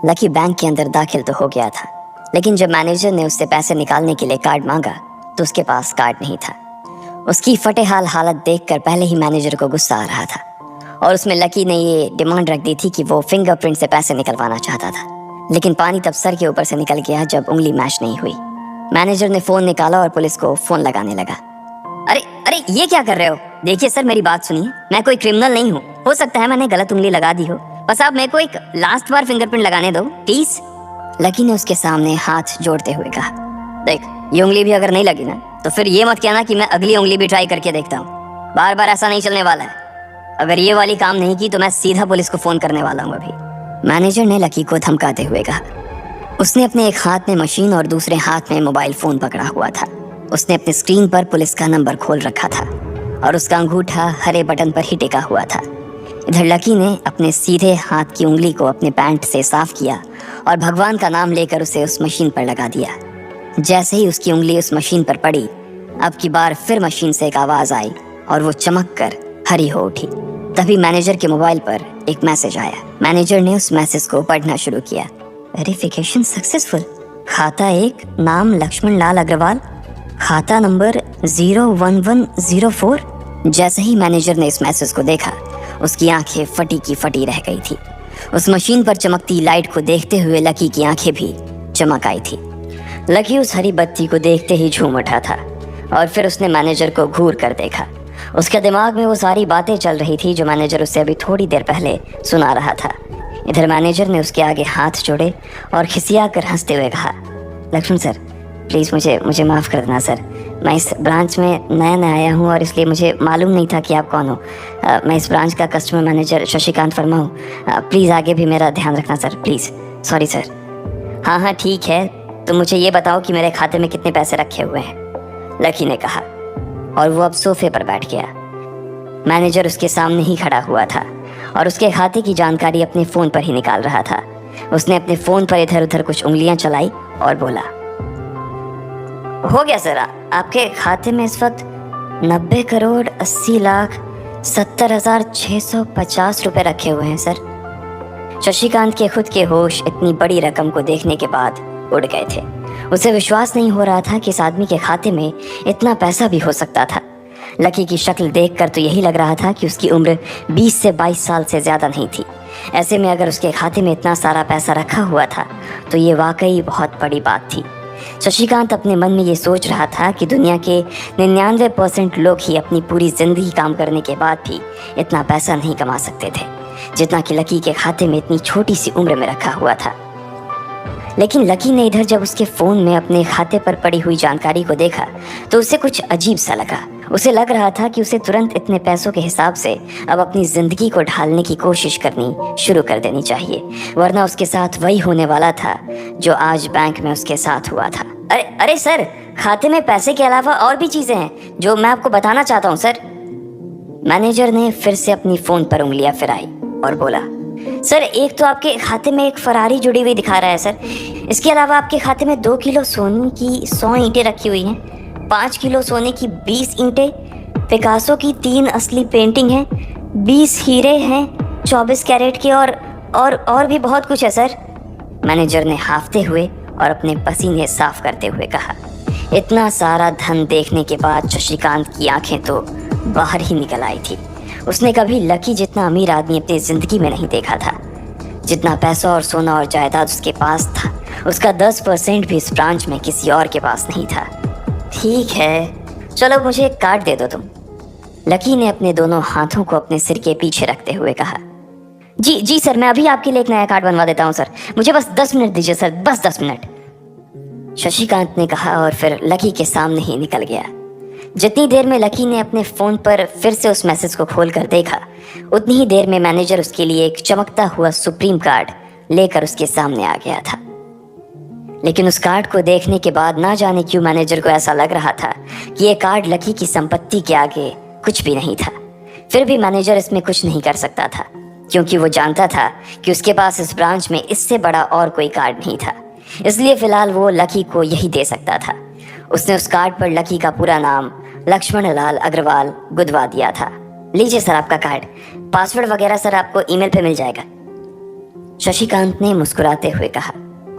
Lucky bank के अंदर दाखिल तो हो गया था, लेकिन जब मैनेजर ने उससे पैसे निकालने के लिए कार्ड मांगा तो उसके पास कार्ड नहीं था। उसकी फटेहाल हालत देखकर पहले ही मैनेजर को गुस्सा आ रहा था और उसमें लकी ने ये डिमांड रख दी थी कि वो फिंगरप्रिंट से पैसे निकलवाना चाहता था। लेकिन पानी तब सर के ऊपर से निकल गया जब उंगली मैच नहीं हुई। मैनेजर ने फोन निकाला और पुलिस को फोन लगाने लगा। अरे अरे ये क्या कर रहे हो? देखिए सर, मेरी बात सुनिए, मैं कोई क्रिमिनल नहीं हूँ। हो सकता है मैंने गलत उंगली लगा दी हो, बस आप मेरे को एक लास्ट बार फिंगरप्रिंट लगाने दो प्लीज। लकी ने उसके सामने हाथ जोड़ते हुए कहा, देख ये उंगली भी अगर नहीं लगी ना तो फिर ये मत कहना कि मैं अगली उंगली भी ट्राई करके देखता हूँ। बार बार ऐसा नहीं चलने वाला है। अगर ये वाली काम नहीं की तो मैं सीधा पुलिस को फोन करने वाला हूँ अभी। मैनेजर ने लकी को धमकाते हुए कहा। उसने अपने एक हाथ में मशीन और दूसरे हाथ में मोबाइल फोन पकड़ा हुआ था। उसने अपनी स्क्रीन पर पुलिस का नंबर खोल रखा था और उसका अंगूठा हरे बटन पर ही टिका हुआ था। इधर लकी ने अपने सीधे हाथ की उंगली को अपने पैंट से साफ किया और भगवान का नाम लेकर उसे उस मशीन पर लगा दिया। जैसे ही उसकी उंगली उस मशीन पर पड़ी, अब की बार फिर मशीन से एक आवाज आई और वो चमक कर हरी हो उठी। तभी मैनेजर के मोबाइल पर एक मैसेज आया। मैनेजर ने उस मैसेज को पढ़ना शुरू किया। Verification successful. खाता 1, नाम लक्ष्मण लाल अग्रवाल, खाता नंबर 01104। जैसे ही मैनेजर ने इस मैसेज को देखा, उसकी आंखें फटी की फटी रह गई थी। उस मशीन पर चमकती लाइट को देखते हुए लकी की आंखें भी चमक आई थी। लकी उस हरी बत्ती को देखते ही झूम उठा था और फिर उसने मैनेजर को घूर कर देखा। उसके दिमाग में वो सारी बातें चल रही थी जो मैनेजर उससे अभी थोड़ी देर पहले सुना रहा था। इधर मैनेजर ने उसके आगे हाथ जोड़े और खिसिया कर हंसते हुए कहा, लक्ष्मण सर प्लीज़ मुझे माफ़ कर देना सर। मैं इस ब्रांच में नया आया हूँ और इसलिए मुझे मालूम नहीं था कि आप कौन हो। मैं इस ब्रांच का कस्टमर मैनेजर शशिकांत वर्मा हूँ। प्लीज़ आगे भी मेरा ध्यान रखना सर, प्लीज़। Sorry sir. हाँ ठीक है, तो मुझे ये बताओ कि मेरे खाते में कितने पैसे रखे हुए हैं, लकी ने कहा और वो अब सोफे पर बैठ गया। मैनेजर उसके सामने ही खड़ा हुआ था और उसके खाते की जानकारी अपने फ़ोन पर ही निकाल रहा था। उसने अपने फ़ोन पर इधर उधर कुछ उंगलियां चलाई और बोला, हो गया सर, आपके खाते में इस वक्त 90,80,70,650 रुपए रखे हुए हैं सर। शशिकांत के खुद के होश इतनी बड़ी रकम को देखने के बाद उड़ गए थे। उसे विश्वास नहीं हो रहा था कि इस आदमी के खाते में इतना पैसा भी हो सकता था। लकी की शक्ल देखकर तो यही लग रहा था कि उसकी उम्र 20 से 22 साल से ज़्यादा नहीं थी। ऐसे में अगर उसके खाते में इतना सारा पैसा रखा हुआ था तो ये वाकई बहुत बड़ी बात थी। शशिकांत अपने मन में ये सोच रहा था कि दुनिया के 99% लोग ही अपनी पूरी ज़िंदगी काम करने के बाद भी इतना पैसा नहीं कमा सकते थे जितना कि लकी के खाते में इतनी छोटी सी उम्र में रखा हुआ था। लेकिन लकी ने इधर जब उसके फ़ोन में अपने खाते पर पड़ी हुई जानकारी को देखा तो उसे कुछ अजीब सा लगा। उसे लग रहा था कि उसे तुरंत इतने पैसों के हिसाब से अब अपनी ज़िंदगी को ढालने की कोशिश करनी शुरू कर देनी चाहिए, वरना उसके साथ वही होने वाला था जो आज बैंक में उसके साथ हुआ था। अरे सर, खाते में पैसे के अलावा और भी चीज़ें हैं जो मैं आपको बताना चाहता हूँ सर। मैनेजर ने फिर से अपनी फ़ोन पर उंगलियां फिराई और बोला, सर एक तो आपके खाते में एक फरारी जुड़ी हुई दिखा रहा है सर। इसके अलावा आपके खाते में 2 किलो सोने की 100 ईंटें रखी हुई हैं, 5 किलो सोने की 20 ईंटें, पिकासो की 3 असली पेंटिंग हैं, 20 हीरे हैं 24 कैरेट के और भी बहुत कुछ है सर। मैनेजर ने हाफते हुए और अपने पसीने साफ करते हुए कहा। इतना सारा धन देखने के बाद शशिकांत की आंखें तो बाहर ही निकल आई थी। उसने कभी लकी जितना अमीर आदमी अपनी ज़िंदगी में नहीं देखा था। जितना पैसा और सोना और जायदाद उसके पास था, उसका 10% भी इस ब्रांच में किसी और के पास नहीं था। ठीक है, चलो मुझे एक कार्ड दे दो तुम, लकी ने अपने दोनों हाथों को अपने सिर के पीछे रखते हुए कहा। जी सर, मैं अभी आपके लिए एक नया कार्ड बनवा देता हूँ सर, मुझे बस 10 मिनट दीजिए सर, बस 10 मिनट, शशिकांत ने कहा और फिर लकी के सामने ही निकल गया। जितनी देर में लकी ने अपने फ़ोन पर फिर से उस मैसेज को खोलकर देखा, उतनी ही देर में मैनेजर उसके लिए एक चमकता हुआ सुप्रीम कार्ड लेकर उसके सामने आ गया था। लेकिन उस कार्ड को देखने के बाद ना जाने क्यों मैनेजर को ऐसा लग रहा था कि ये कार्ड लकी की संपत्ति के आगे कुछ भी नहीं था। फिर भी मैनेजर इसमें कुछ नहीं कर सकता था क्योंकि वो जानता था कि उसके पास इस ब्रांच में इससे बड़ा और कोई कार्ड नहीं था। इसलिए फिलहाल वो लकी को यही दे सकता था। उसने उस कार्ड पर लकी का पूरा नाम लक्ष्मण लाल अग्रवाल गुदवा दिया था। लीजिए सर आपका कार्ड, पासवर्ड वगैरह सर आपको ईमेल पे मिल जाएगा। शशिकांत ने मुस्कुराते हुए कहा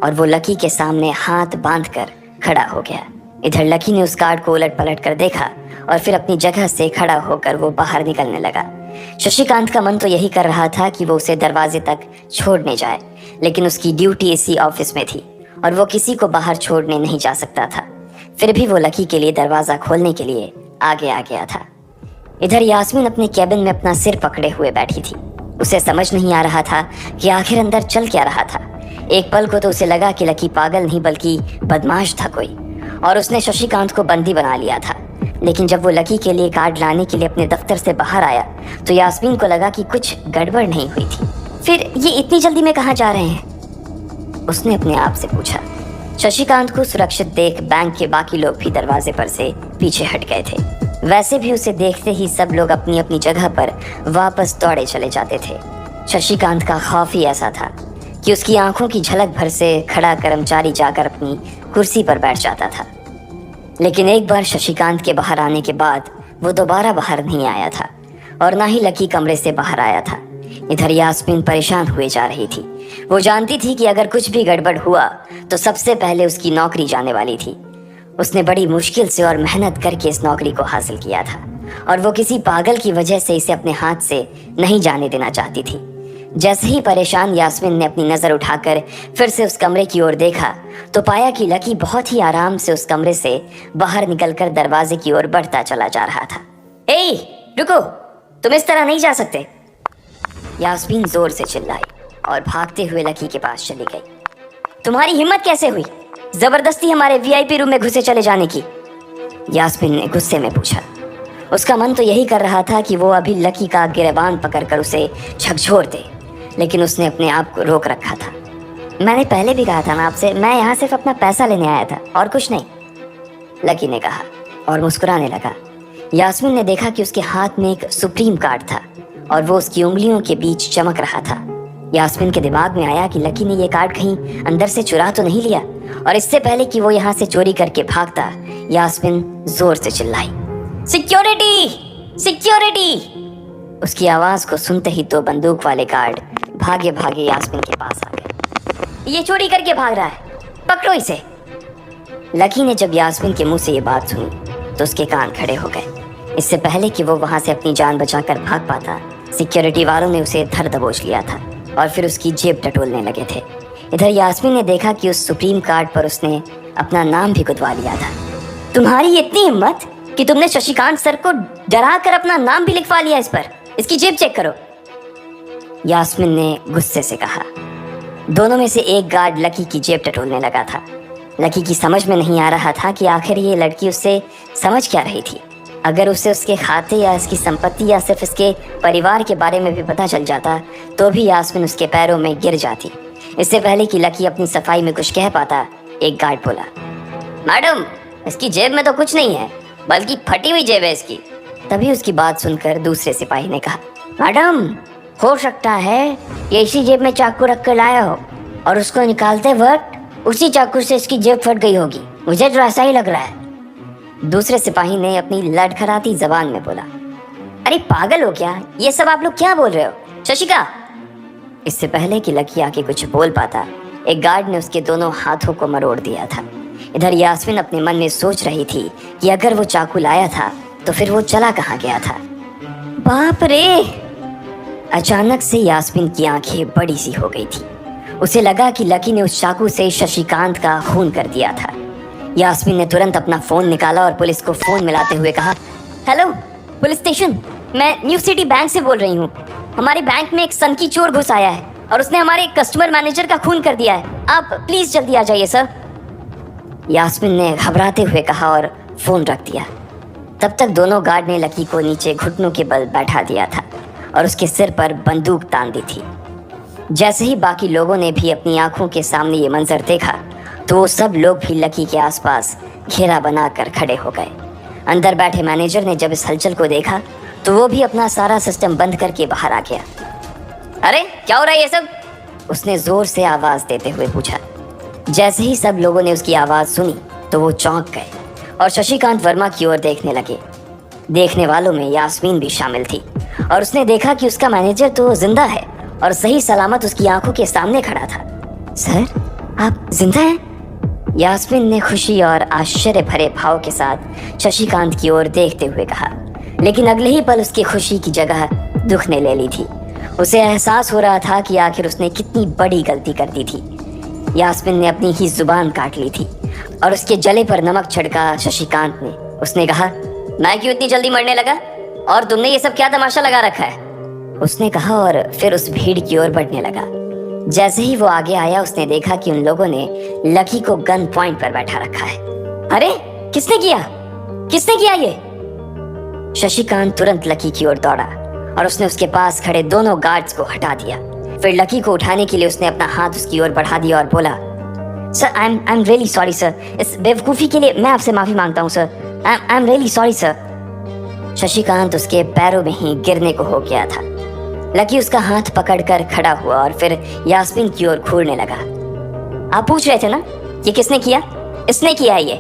और वो लकी के सामने हाथ बांधकर खड़ा हो गया। इधर लकी ने उस कार्ड को उलट पलट कर देखा और फिर अपनी जगह से खड़ा होकर वो बाहर निकलने लगा। शशिकांत का मन तो यही कर रहा था कि वो उसे दरवाजे तक छोड़ने जाए, लेकिन उसकी ड्यूटी इसी ऑफिस में थी और वो किसी को बाहर छोड़ने नहीं जा सकता था। फिर भी वो लकी के लिए दरवाजा खोलने के लिए आगे आ गया था। इधर यास्मीन अपने कैबिन में अपना सिर पकड़े हुए बैठी थी। उसे समझ नहीं आ रहा था कि आखिर अंदर चल क्या रहा था। एक पल को तो उसे लगा कि लकी पागल नहीं बल्कि बदमाश था कोई, और उसने शशिकांत को बंदी बना लिया था। लेकिन जब वो लकी के लिए कार्ड लाने के लिए अपने दफ्तर से बाहर आया तो यास्मीन को लगा कि कुछ गड़बड़ नहीं हुई थी। फिर ये इतनी जल्दी में कहाँ जा रहे हैं, उसने अपने आप से पूछा। शशिकांत को सुरक्षित देख बैंक के बाकी लोग भी दरवाजे पर से पीछे हट गए थे। वैसे भी उसे देखते ही सब लोग अपनी अपनी जगह पर वापस दौड़े चले जाते थे। शशिकांत का खौफ ही ऐसा था कि उसकी आंखों की झलक भर से खड़ा कर्मचारी जाकर अपनी कुर्सी पर बैठ जाता था। लेकिन एक बार शशिकांत के बाहर आने के बाद वो दोबारा बाहर नहीं आया था और ना ही लकी कमरे से बाहर आया था। इधर यास्मीन परेशान हुए जा रही थी। वो जानती थी कि अगर कुछ भी गड़बड़ हुआ तो सबसे पहले उसकी नौकरी जाने वाली थी। उसने बड़ी मुश्किल से और मेहनत करके इस नौकरी को हासिल किया था और वो किसी पागल की वजह से इसे अपने हाथ से नहीं जाने देना चाहती थी। जैसे ही परेशान यास्मीन ने अपनी नजर उठाकर फिर से उस कमरे की ओर देखा तो पाया कि लकी बहुत ही आराम से उस कमरे से बाहर निकलकर दरवाजे की ओर बढ़ता चला जा रहा था। ए, रुको, तुम इस तरह नहीं जा सकते, यास्मीन जोर से चिल्लाई और भागते हुए लकी के पास चली गई। तुम्हारी हिम्मत कैसे हुई जबरदस्ती हमारे वीआईपी रूम में घुसे चले जाने की, यास्मीन ने गुस्से में पूछा। उसका मन तो यही कर रहा था कि वो अभी लकी का गिरबान पकड़कर उसे झकझोर दे, लेकिन उसने अपने आप को रोक रखा था। मैंने पहले भी कहा था ना आपसे, मैं यहाँ सिर्फ अपना पैसा लेने आया था और कुछ नहीं, लकी ने कहा और मुस्कुराने लगा। यास्मीन ने देखा कि उसके हाथ में एक सुप्रीम कार्ड था और वो उसकी उंगलियों के बीच चमक रहा था। यास्मीन के दिमाग में आया कि लकी ने ये कार्ड कहीं अंदर से चुरा तो नहीं लिया, और इससे पहले कि वो यहाँ से चोरी करके भागता यास्मीन जोर से चिल्लाई, सिक्योरिटी, सिक्योरिटी। उसकी आवाज को सुनते ही दो बंदूक वाले गार्ड भागे भागे यास्मीन के पास आ गए। ये चोरी करके भाग रहा है, पकड़ो इसे। लकी ने जब यास्मीन के मुंह से ये बात सुनी तो उसके कान खड़े हो गए। इससे पहले कि वो वहां से अपनी जान बचाकर भाग पाता, सिक्योरिटी वालों ने उसे धर दबोच लिया था और फिर उसकी जेब टटोलने लगे थे। इधर यास्मीन ने देखा कि उस सुप्रीम कार्ड पर उसने अपना नाम भी गुदवा लिया था। तुम्हारी इतनी हिम्मत कि तुमने शशिकांत सर को डरा कर अपना नाम भी लिखवा लिया इस पर, इसकी जेब चेक करो, यास्मीन ने गुस्से से कहा। दोनों में से एक गार्ड लकी की जेब टटोलने लगा था। लकी की समझ में नहीं आ रहा था कि आखिर ये लड़की उससे समझ क्या रही थी। अगर उसे उसके खाते या इसकी संपत्ति या सिर्फ इसके परिवार के बारे में भी पता चल जाता तो भी यास्मीन उसके पैरों में गिर जाती। इससे पहले कि लकी अपनी सफाई में कुछ कह पाता, एक गार्ड बोला, मैडम, इसकी जेब में तो कुछ नहीं है, बल्कि फटी हुई जेब है इसकी। तभी उसकी बात सुनकर दूसरे सिपाही ने कहा, मैडम, हो सकता है ये इसी जेब में चाकू रख कर लाया हो और उसको निकालते वक्त उसी चाकू से इसकी जेब फट गई होगी, मुझे तो ऐसा ही लग रहा है। दूसरे सिपाही ने अपनी लड़खड़ाती जबान में बोला, अरे पागल हो क्या, ये सब आप लोग क्या बोल रहे हो, शशिका। इससे पहले कि लकी आके कुछ बोल पाता, एक गार्ड ने उसके दोनों हाथों को मरोड़ दिया था। इधर यास्मीन अपने मन में सोच रही थी कि अगर वो चाकू लाया था तो फिर वो चला कहाँ गया था। बाप रे! अचानक से यास्मीन की आंखें बड़ी सी हो गई थी। उसे लगा कि लकी ने उस चाकू से शशिकांत का खून कर दिया था। यास्मीन ने तुरंत अपना फोन निकाला और पुलिस को फोन मिलाते हुए कहा, हेलो पुलिस स्टेशन, मैं न्यू सिटी बैंक से बोल रही हूँ। हमारे बैंक में एक सनकी चोर घुस आया है और उसने हमारे कस्टमर मैनेजर का खून कर दिया है, आप प्लीज जल्दी आ जाइए सर, यास्मीन ने घबराते हुए कहा और फोन रख दिया। तब तक दोनों गार्ड ने लकी को नीचे घुटनों के बल बैठा दिया था और उसके सिर पर बंदूक तान दी थी। जैसे ही बाकी लोगों ने भी अपनी आंखों के सामने ये मंजर देखा तो वो सब लोग भी लकी के आसपास घेरा बनाकर खड़े हो गए। अंदर बैठे मैनेजर ने जब इस हलचल को देखा तो वो भी अपना सारा सिस्टम बंद करके बाहर आ गया। अरे क्या हो रहा है ये सब, उसने जोर से आवाज देते हुए पूछा। जैसे ही सब लोगों ने उसकी आवाज सुनी तो वो चौंक गए और शशिकांत वर्मा की ओर देखने लगे। देखने वालों में यास्मीन भी शामिल थी और उसने देखा कि उसका मैनेजर तो जिंदा है और सही सलामत उसकी आंखों के सामने खड़ा था। सर, आप जिंदा हैं? यास्मीन ने खुशी और आश्चर्य भरे भाव के साथ शशिकांत की ओर देखते हुए कहा, लेकिन अगले ही पल उसकी खुशी की जगह दुख ने ले ली थी। उसे एहसास हो रहा था कि आखिर उसने कितनी बड़ी गलती कर दी थी। यास्मीन ने अपनी ही जुबान काट ली थी और उसके जले पर नमक छिड़का शशिकांत ने। उसने कहा, मैं क्यों इतनी जल्दी मरने लगा और तुमने ये सब क्या तमाशा लगा रखा है? उसने कहा और फिर उस भीड़ की ओर बढ़ने लगा। जैसे ही वो आगे आया उसने देखा कि उन लोगों ने लकी को गन पॉइंट पर बैठा रखा है। अरे किसने किया ये? शशिकांत तुरंत लकी की ओर दौड़ा और उसने उसके पास खड़े दोनों गार्ड्स को हटा दिया। फिर लकी को उठाने के लिए उसने अपना हाथ उसकी ओर बढ़ा दिया और बोला, sir I am really sorry sir, इस बेवकूफ़ी के लिए मैं आपसे माफ़ी मांगता हूँ sir, I am really sorry sir. Shashikant उसके पैरों में ही गिरने को हो गया था। लकी उसका हाथ पकड़कर खड़ा हुआ और फिर यास्मीन की ओर घूरने लगा। आप पूछ रहे थे ना कि किसने किया? इसने किया है ये,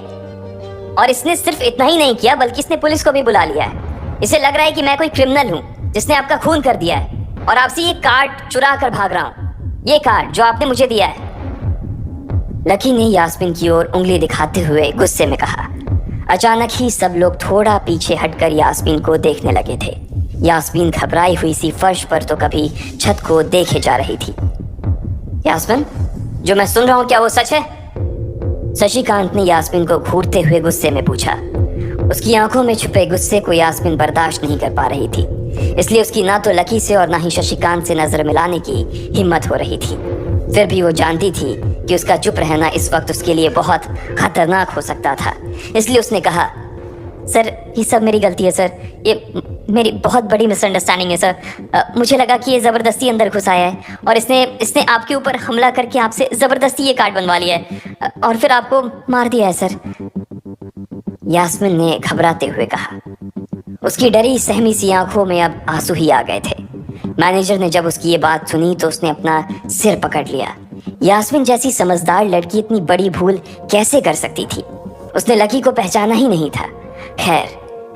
और इसने सिर्फ इतना ही नहीं किया बल्कि इसने पुलिस को भी बुला लिया है। इसे लग रहा है कि मैं कोई क्रिमिनल हूँ जिसने आपका खून कर दिया है और आपसे ये कार्ड चुरा कर भाग रहा हूँ, ये कार्ड जो आपने मुझे दिया है। लकी ने यास्मीन की ओर उंगली दिखाते हुए गुस्से में कहा। अचानक ही सब लोग थोड़ा पीछे हटकर यास्मीन को देखने लगे थे। यास्मीन घबराई हुई सी फर्श पर तो कभी छत को देखे जा रही थी। यास्मीन, जो मैं सुन रहा हूँ क्या वो सच है? शशिकांत ने यास्मीन को घूरते हुए गुस्से में पूछा। उसकी आंखों में छुपे गुस्से को यास्मीन बर्दाश्त नहीं कर पा रही थी, इसलिए उसकी ना तो लकी से और ना ही शशिकांत से नजर मिलाने की हिम्मत हो रही थी। फिर भी वो जानती थी कि उसका चुप रहना इस वक्त उसके लिए बहुत खतरनाक हो सकता था, इसलिए उसने कहा, सर ये सब मेरी गलती है सर, ये मेरी बहुत बड़ी मिसअंडरस्टैंडिंग है सर। मुझे लगा कि ये ज़बरदस्ती अंदर घुस आया है और इसने आपके ऊपर हमला करके आपसे ज़बरदस्ती ये कार्ड बनवा लिया है और फिर आपको मार दिया है सर। यास्मीन ने घबराते हुए कहा। उसकी डरी सहमी सी आंखों में अब आंसू ही आ गए थे। मैनेजर ने जब उसकी ये बात सुनी तो उसने अपना सिर पकड़ लिया। यास्मीन जैसी समझदार लड़की इतनी बड़ी भूल कैसे कर सकती थी? उसने लकी को पहचाना ही नहीं था। खैर,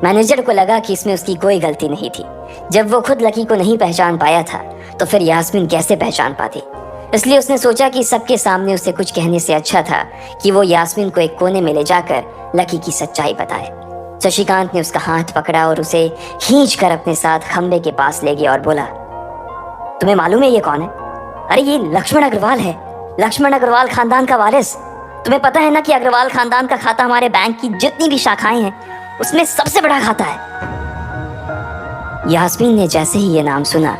मैनेजर को लगा कि इसमें उसकी कोई गलती नहीं थी। जब वो खुद लकी को नहीं पहचान पाया था तो फिर यास्मीन कैसे पहचान पाती? इसलिए उसने सोचा कि सबके सामने उसे कुछ कहने से अच्छा था कि वो यास्मीन को एक कोने में ले जाकर लकी की सच्चाई बताए। शशिकांत ने उसका हाथ पकड़ा और उसे खींचकर अपने साथ खंबे के पास ले गया और बोला, तुम्हें मालूम है ये कौन है? अरे ये लक्ष्मण अग्रवाल है, लक्ष्मण अग्रवाल खानदान का वारिस। तुम्हें पता है ना कि अग्रवाल खानदान का खाता हमारे बैंक की जितनी भी शाखाएं हैं उसमें सबसे बड़ा खाता है। यास्मीन ने जैसे ही ये नाम सुना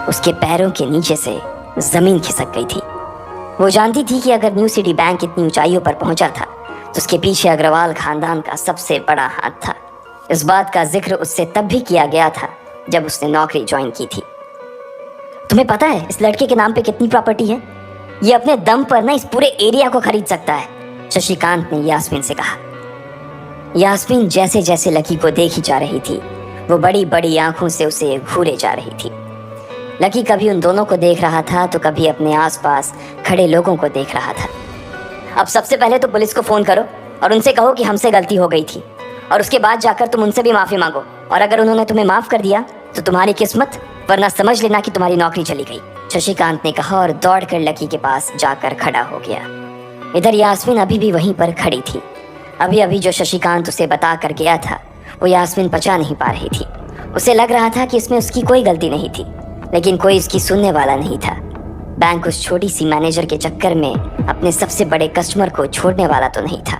उसके पैरों के नीचे से जमीन खिसक गई थी। वो जानती थी कि अगर न्यू सिटी बैंक इतनी ऊंचाइयों पर पहुंचा था तो उसके पीछे अग्रवाल खानदान का सबसे बड़ा हाथ था। इस बात का जिक्र उससे तब भी किया गया था जब उसने नौकरी ज्वाइन की थी। तुम्हें पता है इस लड़के के नाम पे कितनी प्रॉपर्टी है? ये अपने दम पर ना इस पूरे एरिया को खरीद सकता है, शशिकांत ने यास्मीन से कहा। यास्मीन जैसे जैसे लकी को देखी जा रही थी वो बड़ी बड़ी आंखों से उसे घूरे जा रही थी। लकी कभी उन दोनों को देख रहा था तो कभी अपने आसपास खड़े लोगों को देख रहा था। अब सबसे पहले तो पुलिस को फोन करो और उनसे कहो कि हमसे गलती हो गई थी, और उसके बाद जाकर तुम उनसे भी माफी मांगो, और अगर उन्होंने तुम्हें माफ कर दिया तो तुम्हारी किस्मत, वरना समझ लेना कि तुम्हारी नौकरी चली गई, शशिकांत ने कहा और दौड़कर लकी के पास जाकर खड़ा हो गया। इधर यास्मीन अभी भी वहीं पर खड़ी थी। अभी अभी जो शशिकांत उसे बता कर गया था वो यास्मीन पचा नहीं पा रही थी। उसे लग रहा था कि इसमें उसकी कोई गलती नहीं थी, लेकिन कोई उसकी सुनने वाला नहीं था। बैंक उस छोटी सी मैनेजर के चक्कर में अपने सबसे बड़े कस्टमर को छोड़ने वाला तो नहीं था।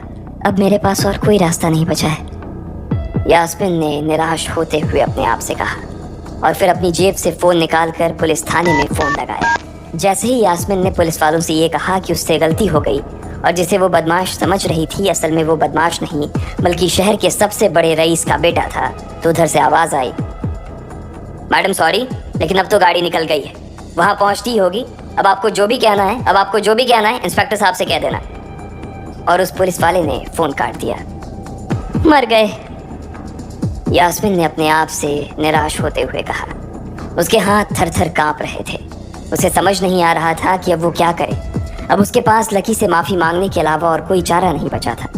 अब मेरे पास और कोई रास्ता नहीं बचा है, यास्मीन ने निराश होते हुए अपने आप से कहा, और फिर अपनी जेब से फ़ोन निकालकर पुलिस थाने में फ़ोन लगाया। जैसे ही यास्मीन ने पुलिस वालों से ये कहा कि उससे गलती हो गई और जिसे वो बदमाश समझ रही थी असल में वो बदमाश नहीं बल्कि शहर के सबसे बड़े रईस का बेटा था, तो उधर से आवाज़ आई, मैडम सॉरी, लेकिन अब तो गाड़ी निकल गई है, वहाँ पहुँचती होगी। अब आपको जो भी कहना है इंस्पेक्टर साहब से कह देना। और उस पुलिस वाले ने फ़ोन काट दिया। मर गए, यास्मीन ने अपने आप से निराश होते हुए कहा। उसके हाथ थर थर काँप रहे थे। उसे समझ नहीं आ रहा था कि अब वो क्या करे। अब उसके पास लकी से माफ़ी मांगने के अलावा और कोई चारा नहीं बचा था।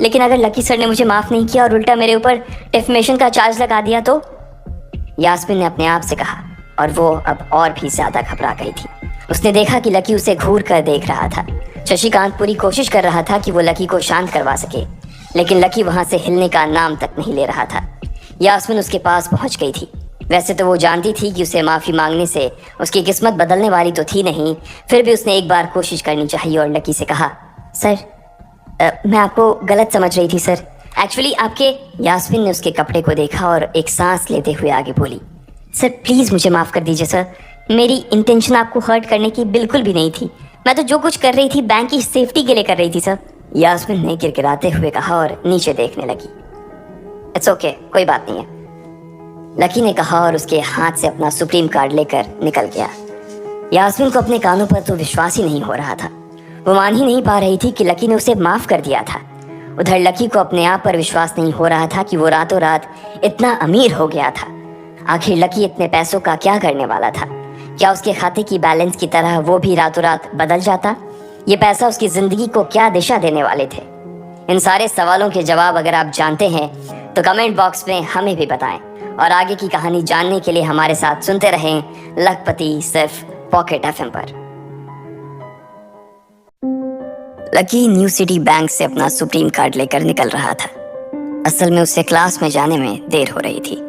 लेकिन अगर लकी सर ने मुझे माफ़ नहीं किया और उल्टा मेरे ऊपर डिफेमेशन का चार्ज लगा दिया तो, यास्मीन ने अपने आप से कहा। और वो अब और भी ज्यादा घबरा गई थी। उसने देखा कि लकी उसे घूर कर देख रहा था। शशिकांत पूरी कोशिश कर रहा था कि वो लकी को शांत करवा सके, लेकिन लकी वहां से हिलने का नाम तक नहीं ले रहा था। यास्मीन उसके पास पहुंच गई थी। वैसे तो वो जानती थी कि उसे माफी मांगने से उसकी किस्मत बदलने वाली तो थी नहीं, फिर भी उसने एक बार कोशिश करनी चाहिए और लकी से कहा, सर मैं आपको गलत समझ रही थी सर। एक्चुअली आपके। यास्मीन ने उसके कपड़े को देखा और एक सांस लेते हुए आगे बोली, सर प्लीज मुझे माफ कर दीजिए सर, मेरी इंटेंशन आपको हर्ट करने की बिल्कुल भी नहीं थी। मैं तो जो कुछ कर रही थी बैंक की सेफ्टी के लिए कर रही थी सर। यास्मीन ने गिड़गिड़ाते हुए कहा और नीचे देखने लगी। इट्स ओके, कोई बात नहीं है, लकी ने कहा और उसके हाथ से अपना सुप्रीम कार्ड लेकर निकल गया। यास्मीन को अपने कानों पर तो विश्वास ही नहीं हो रहा था। वो मान ही नहीं पा रही थी कि लकी ने उसे माफ कर दिया था। उधर लकी को अपने आप पर विश्वास नहीं हो रहा था कि वो रातों रात इतना अमीर हो गया था। आखिर लकी इतने पैसों का क्या करने वाला था? क्या उसके खाते की बैलेंस की तरह वो भी रातों रात बदल जाता? ये पैसा उसकी जिंदगी को क्या दिशा देने वाले थे? इन सारे सवालों के जवाब अगर आप जानते हैं तो कमेंट बॉक्स में हमें भी बताएं, और आगे की कहानी जानने के लिए हमारे साथ सुनते रहें लखपति सिर्फ पॉकेट एफएम पर। लकी न्यू सिटी बैंक से अपना सुप्रीम कार्ड लेकर निकल रहा था। असल में उसे क्लास में जाने में देर हो रही थी,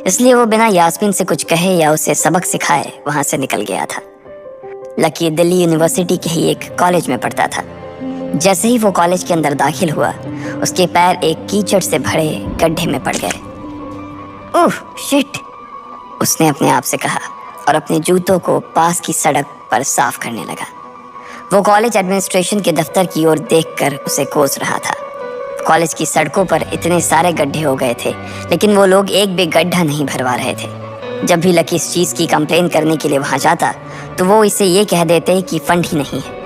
इसलिए वो बिना यास्मीन से कुछ कहे या उसे सबक सिखाए वहां से निकल गया था। लकी दिल्ली यूनिवर्सिटी के ही एक कॉलेज में पढ़ता था। जैसे ही वो कॉलेज के अंदर दाखिल हुआ, उसके पैर एक कीचड़ से भरे गड्ढे में पड़ गए। ओह शिट, उसने अपने आप से कहा और अपने जूतों को पास की सड़क पर साफ करने लगा। वो कॉलेज एडमिनिस्ट्रेशन के दफ्तर की ओर देखकर उसे कोस रहा था। कॉलेज की सड़कों पर इतने सारे गड्ढे हो गए थे, लेकिन वो लोग एक भी गड्ढा नहीं भरवा रहे थे। जब भी लकी इस चीज़ की कंप्लेन करने के लिए वहां जाता तो वो इसे ये कह देते कि फंड ही नहीं है।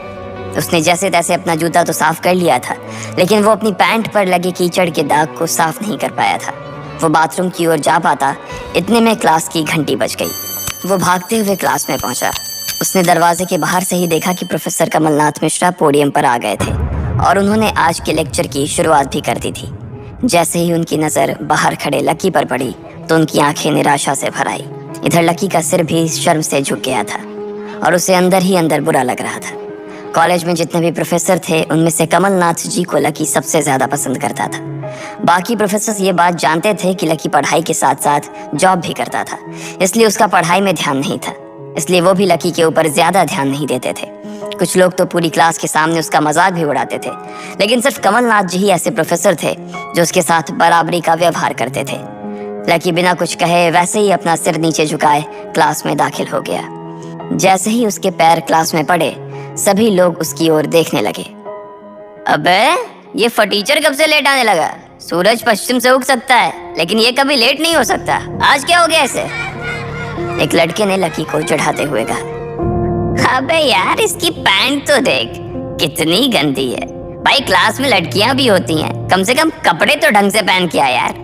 उसने जैसे तैसे अपना जूता तो साफ कर लिया था, लेकिन वो अपनी पैंट पर लगे कीचड़ के दाग को साफ नहीं कर पाया था। वो बाथरूम की ओर जा पाता, इतने में क्लास की घंटी बज गई। वो भागते हुए क्लास में पहुंचा। उसने दरवाजे के बाहर से ही देखा कि प्रोफेसर कमलनाथ मिश्रा पोडियम पर आ गए थे और उन्होंने आज के लेक्चर की शुरुआत भी कर दी थी। जैसे ही उनकी नज़र बाहर खड़े लकी पर पड़ी तो उनकी आंखें निराशा से भर आई। इधर लकी का सिर भी शर्म से झुक गया था और उसे अंदर ही अंदर बुरा लग रहा था। कॉलेज में जितने भी प्रोफेसर थे उनमें से कमलनाथ जी को लकी सबसे ज़्यादा पसंद करता था। बाकी प्रोफेसर ये बात जानते थे कि लकी पढ़ाई के साथ साथ जॉब भी करता था, इसलिए उसका पढ़ाई में ध्यान नहीं था, इसलिए वो भी लकी के ऊपर ज़्यादा ध्यान नहीं देते थे। कुछ लोग तो पूरी क्लास के सामने उसका मजाक भी उड़ाते थे, लेकिन सिर्फ कमलनाथ जी ही ऐसे प्रोफेसर थे जो उसके साथ बराबरी का व्यवहार करते थे। लकी बिना कुछ कहे वैसे ही अपना सिर नीचे झुकाए क्लास में दाखिल हो गया। जैसे ही उसके पैर क्लास में पड़े, सभी लोग उसकी ओर देखने लगे। अबे ये फटीचर कब से लेट आने लगा? सूरज पश्चिम से उग सकता है, लेकिन ये कभी लेट नहीं हो सकता। आज क्या हो गया इसे? एक लड़के ने लकी को चढ़ाते हुए कहा। अबे यार इसकी पैंट तो देख कितनी गंदी है। भाई क्लास में लड़कियां भी होती हैं, कम से कम कपड़े तो ढंग से पहन के आ यार।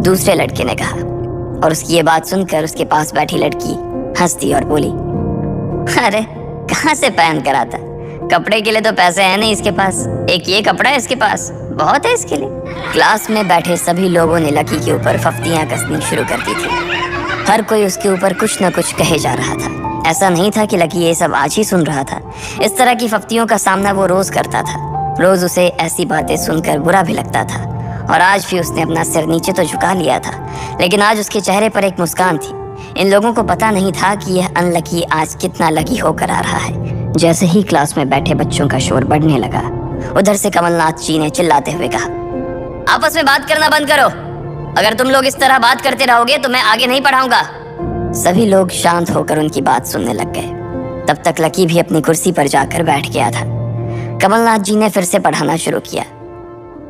दूसरे लड़के ने कहा और उसकी ये बात सुनकर उसके पास बैठी लड़की हंसती और बोली, अरे कहाँ से पहन कर आता? कपड़े के लिए तो पैसे हैं नहीं इसके पास, एक ये कपड़ा है इसके पास, बहुत है इसके लिए। क्लास में बैठे सभी लोगों ने लकी के ऊपर फफ्तियां कसनी शुरू कर दी थी। हर कोई उसके ऊपर कुछ न कुछ कहे जा रहा था। ऐसा नहीं था कि लकी ये सब आज ही सुन रहा था। इस तरह की फफ्तियों का सामना वो रोज करता था। रोज उसे ऐसी बातें सुनकर बुरा भी लगता था और आज भी उसने अपना सिर नीचे तो झुका लिया था, लेकिन आज उसके चेहरे पर एक मुस्कान थी। इन लोगों को पता नहीं था कि यह अनलकी आज कितना लकी होकर आ रहा है। जैसे ही क्लास में बैठे बच्चों का शोर बढ़ने लगा, उधर से कमलनाथ जी ने चिल्लाते हुए कहा, आपस में बात करना बंद करो। अगर तुम लोग इस तरह बात करते रहोगे तो मैं आगे नहीं पढ़ाऊंगा। सभी लोग शांत होकर उनकी बात सुनने लग गए। तब तक लकी भी अपनी कुर्सी पर जाकर बैठ गया था। कमलनाथ जी ने फिर से पढ़ाना शुरू किया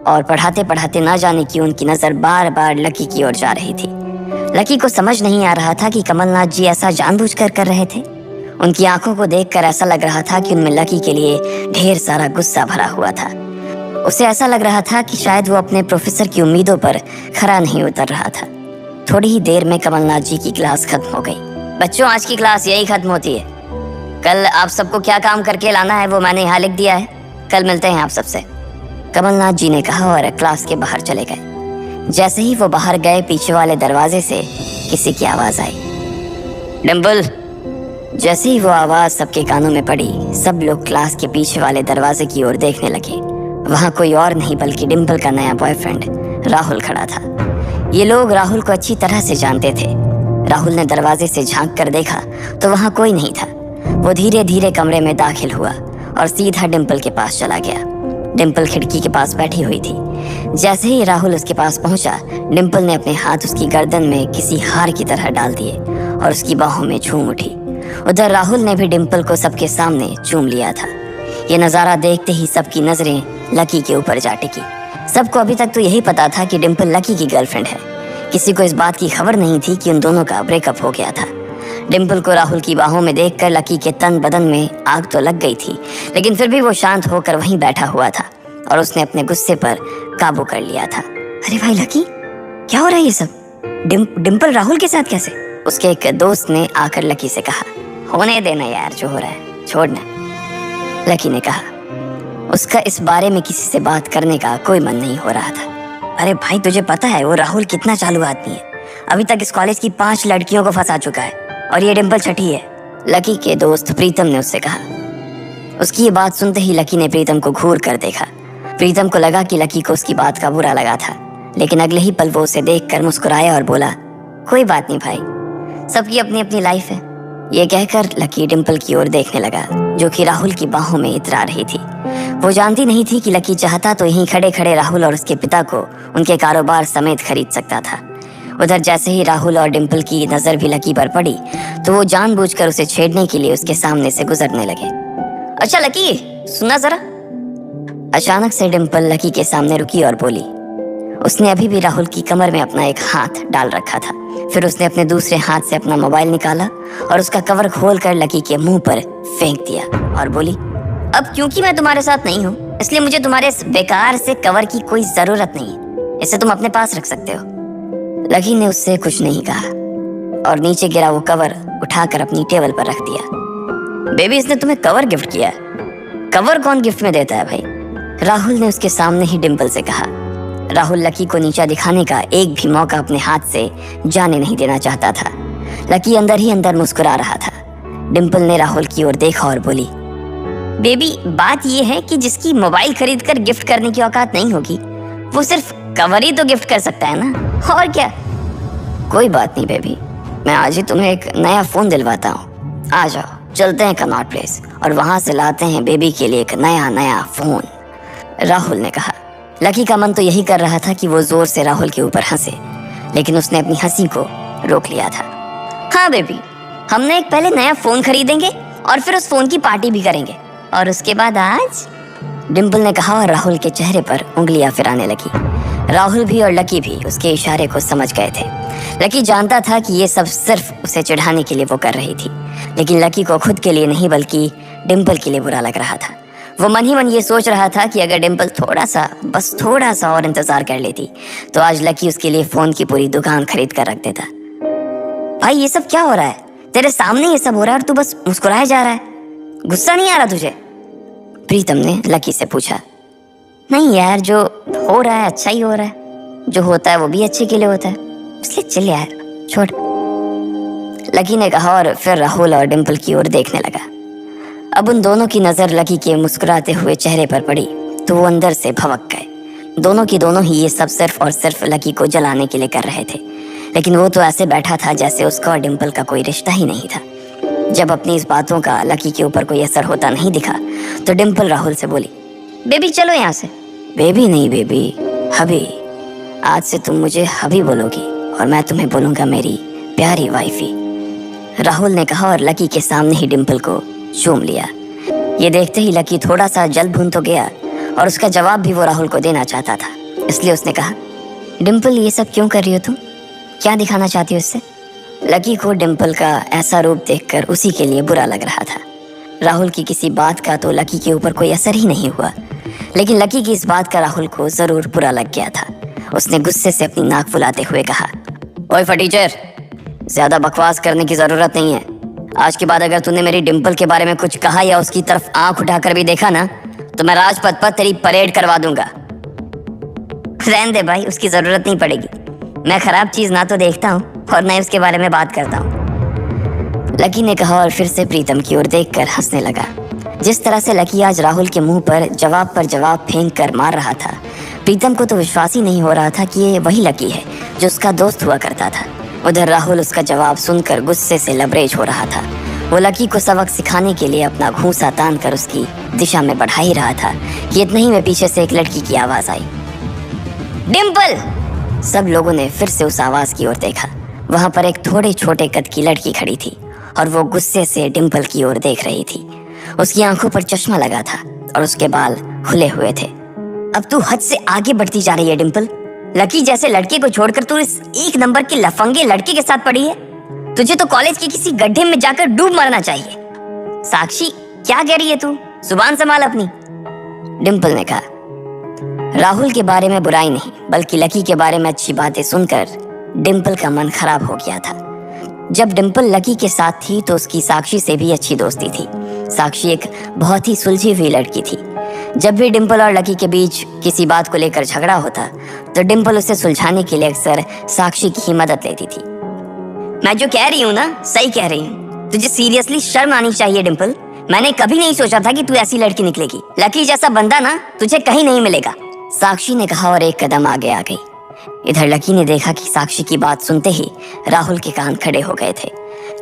और पढ़ाते पढ़ाते ना जाने क्यों उनकी नजर बार बार लकी की ओर जा रही थी। लकी को समझ नहीं आ रहा था कि कमलनाथ जी ऐसा जानबूझकर कर रहे थे। उनकी आंखों को देखकर ऐसा लग रहा था कि उनमें लकी के लिए ढेर सारा गुस्सा भरा हुआ था। उसे ऐसा लग रहा था कि शायद वो अपने प्रोफेसर की उम्मीदों पर खरा नहीं उतर रहा था। थोड़ी ही देर में कमलनाथ जी की क्लास खत्म हो गई। बच्चों आज की क्लास यही खत्म होती है। कल आप सबको क्या काम करके लाना है वो मैंने यहाँ लिख दिया है। कल मिलते हैं आप सबसे, कमलनाथ जी ने कहा और क्लास के बाहर चले गए। जैसे ही वो बाहर गए, पीछे वाले दरवाजे से किसी की आवाज आई। डिम्पल। जैसे ही वो आवाज सबके कानों में पड़ी, सब लोग क्लास के पीछे वाले दरवाजे की ओर देखने लगे। वहां कोई और नहीं बल्कि डिम्पल का नया बॉयफ्रेंड राहुल खड़ा था। ये लोग राहुल को अच्छी तरह से जानते थे। राहुल ने दरवाजे से झांक कर देखा तो वहां कोई नहीं था। वो धीरे धीरे कमरे में दाखिल हुआ और सीधा डिम्पल के पास चला गया। डिम्पल खिड़की के पास बैठी हुई थी। जैसे ही राहुल उसके पास पहुंचा, डिम्पल ने अपने हाथ उसकी गर्दन में किसी हार की तरह डाल दिए और उसकी बाहों में झूम उठी। उधर राहुल ने भी डिम्पल को सबके सामने चूम लिया था। ये नज़ारा देखते ही सबकी नजरें लकी के ऊपर जा टिकी। सबको अभी तक तो यही पता था कि डिम्पल लकी की गर्लफ्रेंड है। किसी को इस बात की खबर नहीं थी कि उन दोनों का ब्रेकअप हो गया था। डिम्पल को राहुल की बाहों में देखकर लकी के तन बदन में आग तो लग गई थी, लेकिन फिर भी वो शांत होकर वहीं बैठा हुआ था और उसने अपने गुस्से पर काबू कर लिया था। अरे भाई लकी, क्या हो रहा है ये सब? डिम्पल राहुल के साथ कैसे? उसके एक दोस्त ने आकर लकी से कहा। होने देना यार, जो हो रहा है छोड़ना, लकी ने कहा। उसका इस बारे में किसी से बात करने का कोई मन नहीं हो रहा था। अरे भाई, तुझे पता है वो राहुल कितना चालू आदमी है? अभी तक इस कॉलेज की 5 लड़कियों को फंसा चुका है और ये डिम्पल छठी है, लकी के दोस्त प्रीतम ने उससे कहा। उसकी ये बात सुनते ही लकी ने प्रीतम को घूर कर देखा। प्रीतम को लगा कि लकी को उसकी बात का बुरा लगा था, लेकिन अगले ही पल वो उसे देखकर मुस्कुराया और बोला, कोई बात नहीं भाई, सबकी अपनी अपनी लाइफ है। ये कहकर लकी डिम्पल की ओर देखने लगा, जो कि राहुल की बाहों में इतरा रही थी। वो जानती नहीं थी कि लकी चाहता तो यहीं खड़े खड़े राहुल और उसके पिता को उनके कारोबार समेत खरीद सकता था। उधर जैसे ही राहुल और डिम्पल की नजर भी लकी पर पड़ी तो वो जानबूझकर उसे छेड़ने के लिए उसके सामने से गुजरने लगे। अच्छा लकी, सुना जरा। अचानक से डिम्पल लकी के सामने रुकी और बोली। उसने अभी भी राहुल की कमर में अपना एक हाथ डाल रखा था। फिर उसने अपने दूसरे हाथ से अपना मोबाइल निकाला और उसका कवर खोलकर लकी के मुंह पर फेंक दिया और बोली, अब क्योंकि मैं तुम्हारे साथ नहीं हूँ, इसलिए मुझे तुम्हारे इस बेकार से कवर की कोई जरूरत नहीं है। इसे तुम अपने पास रख सकते हो। लकी ने उससे कुछ नहीं कहा और नीचे गिरा वो कवर उठाकर अपनी टेबल पर रख दिया। बेबी, इसने तुम्हें कवर गिफ्ट किया है? कवर कौन गिफ्ट में देता है भाई? राहुल ने उसके सामने ही डिम्पल से कहा। राहुल लकी को नीचा दिखाने का एक भी मौका अपने हाथ से जाने नहीं देना चाहता था। लकी अंदर ही अंदर मुस्कुरा रहा था। डिम्पल ने राहुल की ओर देखा और बोली, बेबी, बात यह है कि जिसकी मोबाइल खरीद कर गिफ्ट करने की औकात नहीं होगी, वो सिर्फ कवर ही तो गिफ्ट कर सकता है ना, और क्या। कोई बात नहीं बेबी, मैं आज ही तुम्हें एक नया फोन दिलवाता हूँ। आ जाओ, चलते हैं कनॉट प्लेस और वहां से लाते हैं बेबी के लिए एक नया फोन, राहुल ने कहा। लकी का मन तो यही कर रहा था कि वो जोर से राहुल के ऊपर हंसे, लेकिन उसने अपनी हंसी को रोक लिया था। हाँ बेबी, हमने एक पहले नया फोन खरीदेंगे और फिर उस फोन की पार्टी भी करेंगे, और उसके बाद आज, डिम्पल ने कहा और राहुल के चेहरे पर उंगलियां फिराने लगी। राहुल भी और लकी भी उसके इशारे को समझ गए थे। लकी जानता था कि ये सब सिर्फ उसे चिढ़ाने के लिए वो कर रही थी, लेकिन लकी को खुद के लिए नहीं बल्कि डिम्पल के लिए बुरा लग रहा था। वो मन ही मन ये सोच रहा था कि अगर डिम्पल बस थोड़ा सा और इंतजार कर लेती तो आज लकी उसके लिए फोन की पूरी दुकान खरीद कर रख देता। भाई, ये सब क्या हो रहा है? तेरे सामने ये सब हो रहा है और तू बस मुस्कुराया जा रहा है। गुस्सा नहीं आ रहा तुझे? प्रीतम ने लकी से पूछा। नहीं यार, जो हो रहा है अच्छा ही हो रहा है। जो होता है वो भी अच्छे के लिए होता है, इसलिए चल यार, छोड़, लकी ने कहा और फिर राहुल और डिम्पल की ओर देखने लगा। अब उन दोनों की नजर लकी के मुस्कुराते हुए चेहरे पर पड़ी तो वो अंदर से भवक गए। दोनों की दोनों ही ये सब सिर्फ और सिर्फ लकी को जलाने के लिए कर रहे थे, लेकिन वो तो ऐसे बैठा था जैसे उसका और डिम्पल का कोई रिश्ता ही नहीं था। जब अपनी इस बातों का लकी के ऊपर कोई असर होता नहीं दिखा तो डिम्पल राहुल से बोली, बेबी चलो यहाँ से। बेबी नहीं बेबी, हबी। आज से तुम मुझे हबी बोलोगी और मैं तुम्हें बोलूंगा मेरी प्यारी वाइफी, राहुल ने कहा और लकी के सामने ही डिम्पल को चूम लिया। ये देखते ही लकी थोड़ा सा जल भुन तो गया और उसका जवाब भी वो राहुल को देना चाहता था, इसलिए उसने कहा, डिम्पल ये सब क्यों कर रही हो तुम? क्या दिखाना चाहती हो इससे? लकी को डिम्पल का ऐसा रूप देखकर उसी के लिए बुरा लग रहा था। राहुल की किसी बात का तो लकी के ऊपर कोई असर ही नहीं हुआ, लेकिन लकी की इस बात का राहुल को जरूर बुरा लग गया था। उसने गुस्से से अपनी नाक फुलाते हुए कहा, ओए फटीचर, ज्यादा बकवास करने की जरूरत नहीं है। आज के बाद अगर तूने मेरी डिम्पल के बारे में कुछ कहा या उसकी तरफ आंख उठाकर भी देखा ना तो मैं राजपथ पर तेरी परेड करवा दूंगा। रहने दे भाई, उसकी जरूरत नहीं पड़ेगी। मैं खराब चीज ना तो देखता हूँ और न उसके बारे में बात करता हूँ। लकी ने कहा और फिर से प्रीतम की ओर देखकर हंसने लगा। जिस तरह से लकी आज राहुल के मुंह पर जवाब फेंक कर मार रहा था, प्रीतम को तो विश्वास ही नहीं हो रहा था कि ये वही लकी है जो उसका दोस्त हुआ करता था। उधर राहुल उसका जवाब सुनकर गुस्से से लबरेज हो रहा था। वो लकी को सबक सिखाने के लिए अपना घूंसा तान कर उसकी दिशा में बढ़ा ही रहा था कि इतने ही में पीछे से एक लड़की की आवाज आई, डिम्पल। सब लोगों ने फिर से उस आवाज की ओर देखा। वहां पर एक थोड़े छोटे कद की लड़की खड़ी थी और वो गुस्से से डिम्पल की ओर देख रही थी। उसकी आंखों पर चश्मा लगा था और उसके बाल खुले हुए थे। अब तू हद से आगे बढ़ती जा रही है डिम्पल। लकी जैसे लड़के को छोड़कर तू इस एक नंबर के लफंगे लड़के के साथ पड़ी है। तुझे तो कॉलेज के किसी गड्ढे में जाकर डूब मरना चाहिए। साक्षी, क्या कह रही है तू? जुबान संभाल अपनी, डिम्पल ने कहा। राहुल के बारे में बुराई नहीं बल्कि लकी के बारे में अच्छी बातें सुनकर डिम्पल का मन खराब हो गया था। जब डिम्पल लकी के साथ थी तो उसकी साक्षी से भी अच्छी दोस्ती थी। साक्षी एक बहुत ही सुलझी हुई लड़की थी। जब भी डिम्पल और लकी के बीच किसी बात को लेकर झगड़ा होता तो डिम्पल उसे सुलझाने के लिए अक्सर साक्षी की ही मदद लेती थी। मैं जो कह रही हूँ ना, सही कह रही हूँ। तुझे सीरियसली शर्म आनी चाहिए डिम्पल। मैंने कभी नहीं सोचा था कि तू ऐसी लड़की निकलेगी। लकी जैसा बंदा ना तुझे कहीं नहीं मिलेगा, साक्षी ने कहा और एक कदम आगे आ गई। इधर लकी ने देखा कि साक्षी की बात सुनते ही राहुल के कान खड़े हो गए थे,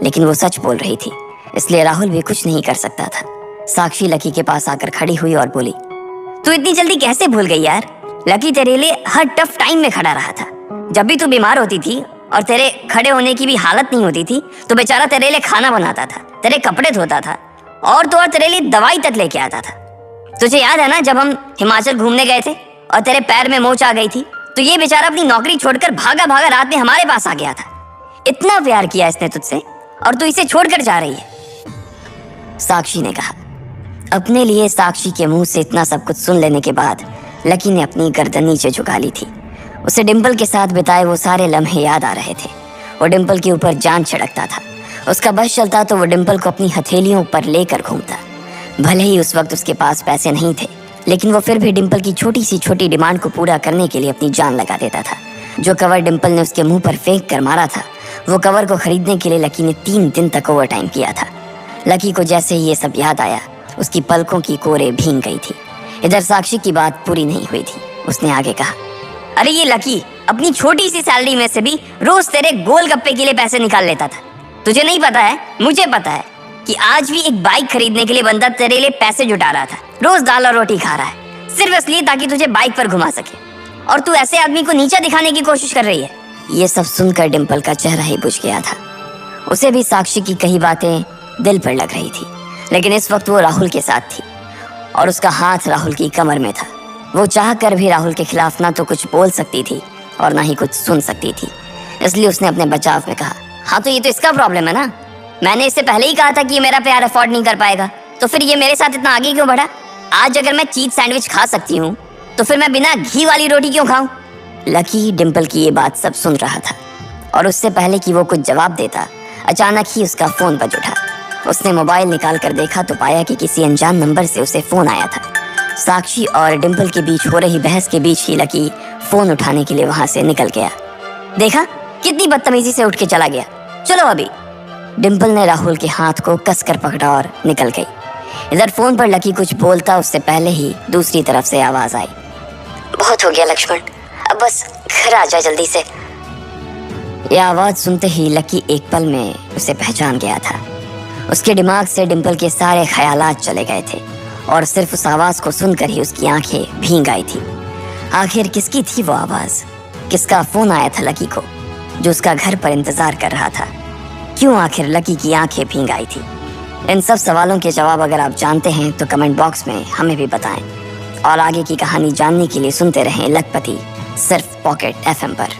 लेकिन वो सच बोल रही थी इसलिए राहुल भी कुछ नहीं कर सकता था। साक्षी लकी के पास आकर खड़ी हुई और बोली, तू इतनी जल्दी कैसे भूल गई यार? लकी तेरे लिए हर टफ टाइम में खड़ा रहा था। जब भी तू बीमार होती थी और तेरे खड़े होने की भी हालत नहीं होती थी तो बेचारा तेरे लिए खाना बनाता था, तेरे कपड़े धोता था और तो और तेरे लिए दवाई तक लेके आता था। तुझे याद है ना जब हम हिमाचल घूमने गए थे और तेरे पैर में मोच आ गई थी तो ये बेचारा अपनी नौकरी छोड़कर भागा भागा रात में हमारे पास आ गया था। इतना प्यार किया इसने तुझसे और तू इसे छोड़कर जा रही है, साक्षी ने कहा। अपने लिए साक्षी के मुंह से इतना सब कुछ सुन लेने के बाद लकी ने अपनी गर्दन नीचे झुका ली थी। उसे डिम्पल के साथ बिताए वो सारे लम्हे याद आ रहे थे। वो डिम्पल के ऊपर जान छिड़कता था। उसका बस चलता तो वो डिम्पल को अपनी हथेलियों पर लेकर घूमता। भले ही उस वक्त उसके पास पैसे नहीं थे, लेकिन वो फिर भी डिम्पल की छोटी सी छोटी डिमांड को पूरा करने के लिए अपनी जान लगा देता था। जो कवर डिम्पल ने उसके मुंह पर फेंक कर मारा था, वो कवर को खरीदने के लिए लकी ने 3 दिन तक ओवर टाइम किया था। लकी को जैसे ही ये सब याद आया, उसकी पलकों की कोरे भींग गई थी। इधर साक्षी की बात पूरी नहीं हुई थी। उसने आगे कहा, अरे ये लकी अपनी छोटी सी सैलरी में से भी रोज तेरे गोलगप्पे के लिए पैसे निकाल लेता था। तुझे नहीं पता है, मुझे पता है कि आज भी एक बाइक खरीदने के लिए बंदा तेरे लिए पैसे जुटा रहा था। रोज दाल और रोटी खा रहा है सिर्फ इसलिए ताकि तुझे बाइक पर घुमा सके, और तू ऐसे आदमी को नीचा दिखाने की कोशिश कर रही है। ये सब सुनकर डिम्पल का चेहरा ही बुझ गया था। उसे भी साक्षी की कही बातें दिल पर लग रही थी, लेकिन इस वक्त वो राहुल के साथ थी और उसका हाथ राहुल की कमर में था। वो चाह कर भी राहुल के खिलाफ ना तो कुछ बोल सकती थी और ना ही कुछ सुन सकती थी। इसलिए उसने अपने बचाव में कहा, हाँ तो ये तो इसका प्रॉब्लम है ना। मैंने इससे पहले ही कहा था कि ये मेरा प्यार अफोर्ड नहीं कर पाएगा, तो फिर ये मेरे साथ इतना आगे क्यों बढ़ा? आज अगर मैं चीज सैंडविच खा सकती हूँ तो फिर मैं बिना घी वाली रोटी क्यों खाऊं? लकी डिम्पल की ये बात सब सुन रहा था और उससे पहले कि वो कुछ जवाब देता, अचानक ही उसका फोन बज उठा। उसने मोबाइल निकाल कर देखा तो पाया कि किसी अनजान नंबर से उसे फोन आया था। साक्षी और डिम्पल के बीच हो रही बहस के बीच ही लकी फोन उठाने के लिए वहां से निकल गया। देखा कितनी बदतमीजी से उठ के चला गया। चलो अभी। डिम्पल ने राहुल के हाथ को कसकर पकड़ा और निकल गई। इधर फोन पर लकी कुछ बोलता उससे पहले ही दूसरी तरफ से आवाज आई, बहुत हो गया लक्ष्मण, अब बस घर आ जा जल्दी से। यह आवाज सुनते ही लकी एक पल में उसे पहचान गया था। उसके दिमाग से डिम्पल के सारे ख्यालात चले गए थे और सिर्फ उस आवाज को सुनकर ही उसकी आंखें भीग आई थी। आखिर किसकी थी वो आवाज? किसका फोन आया था लकी को जो उसका घर पर इंतजार कर रहा था? क्यों आखिर लकी की आंखें भीग आई थी? इन सब सवालों के जवाब अगर आप जानते हैं तो कमेंट बॉक्स में हमें भी बताएं और आगे की कहानी जानने के लिए सुनते रहें लखपति सिर्फ पॉकेट FM पर।